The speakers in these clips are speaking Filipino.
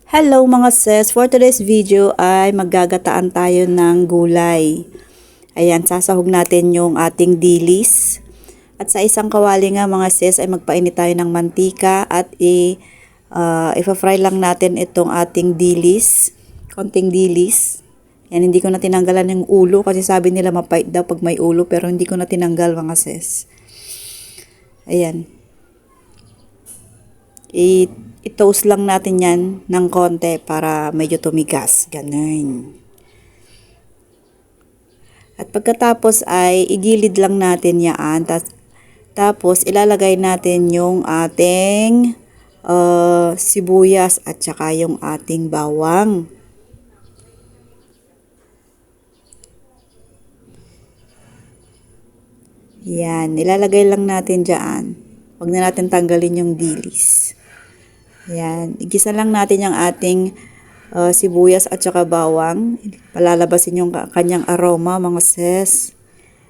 Hello mga sis, for today's video ay maggagataan tayo ng gulay. Ayan, sasahog natin yung ating dilis. At sa isang kawali nga mga sis ay magpainit tayo ng mantika at ipa-fry lang natin itong ating dilis. Konting dilis. Yan, hindi ko na tinanggalan yung ulo kasi sabi nila mapait daw pag may ulo pero hindi ko na tinanggal mga sis. Ayan. I-toast lang natin yan ng konti para medyo tumigas. Ganun. At pagkatapos ay igilid lang natin yan. Tapos ilalagay natin yung ating sibuyas at saka yung ating bawang. Yan. Ilalagay lang natin dyan. Huwag na natin tanggalin yung dilis. Yan, igisa lang natin yung ating sibuyas at saka bawang. Palalabasin yung kanyang aroma mga sis.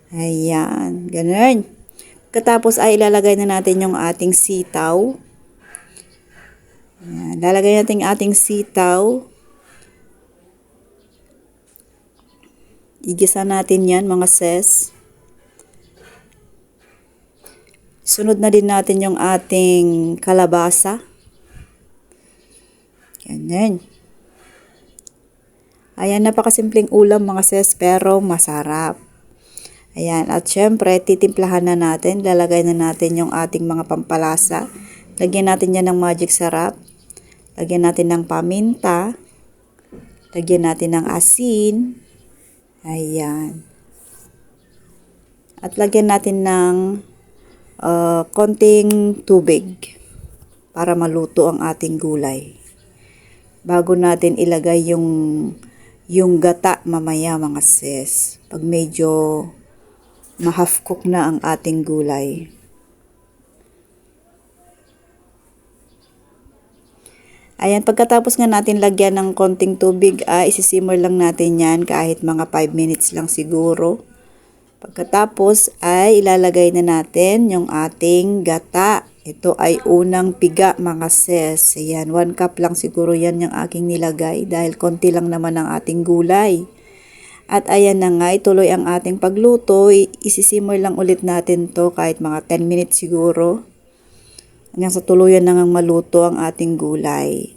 Ayan, ganun. Katapos ay ilalagay na natin yung ating sitaw. Ayan, lalagay natin yung ating sitaw. Igisa natin yan mga sis. Sunod na din natin yung ating kalabasa. Ganyan. Ayan, napakasimpleng ulam mga sis, pero masarap. Ayan, at syempre, titimplahan na natin. Lalagay na natin yung ating mga pampalasa. Lagyan natin yan ng magic sarap. Lagyan natin ng paminta. Lagyan natin ng asin. Ayan. At lagyan natin ng konting tubig para maluto ang ating gulay. Bago natin ilagay yung gata mamaya mga sis. Pag medyo ma-half cook na ang ating gulay. Ayan, pagkatapos nga natin lagyan ng konting tubig, isisimmer lang natin yan kahit mga 5 minutes lang siguro. Pagkatapos ay ilalagay na natin yung ating gata. Ito ay unang piga mga sis. Ayan, 1 cup lang siguro yan yung aking nilagay dahil konti lang naman ang ating gulay. At ayan na nga, ituloy ang ating pagluto. Isisimmer lang ulit natin to kahit mga 10 minutes siguro. Hanggang sa tuluyan na ngang maluto ang ating gulay.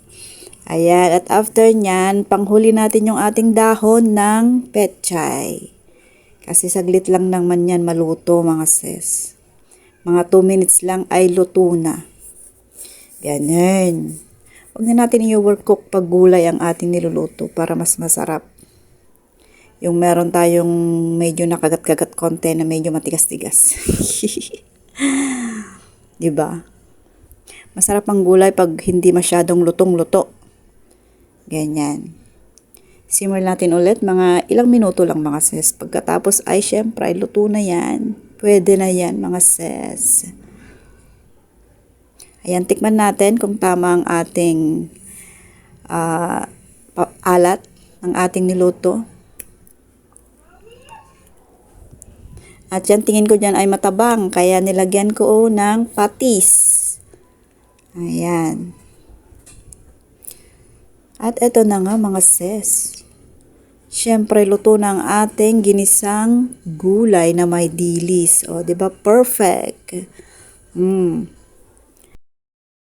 Ayan, at after nyan, panghuli natin yung ating dahon ng pechay. Kasi saglit lang naman yan maluto mga sis. Mga 2 minutes lang ay luto na. Ganun. Huwag na natin i-overcook pag gulay ang ating niluluto para mas masarap. Yung meron tayong medyo nakagat-kagat konti na medyo matigas-tigas. Diba? Masarap ang gulay pag hindi masyadong lutong-luto. Ganyan. Simmer natin ulit, mga ilang minuto lang mga sis. Pagkatapos ay syempre, luto na yan. Pwede na yan mga sis. Ayan, tikman natin kung tama ang ating alat ng ating niluto. At yan, tingin ko dyan ay matabang, kaya nilagyan ko ng patis. Ayan. At eto na nga mga sis. Siyempre, luto na ang ating ginisang gulay na may dilis. O, diba? Perfect.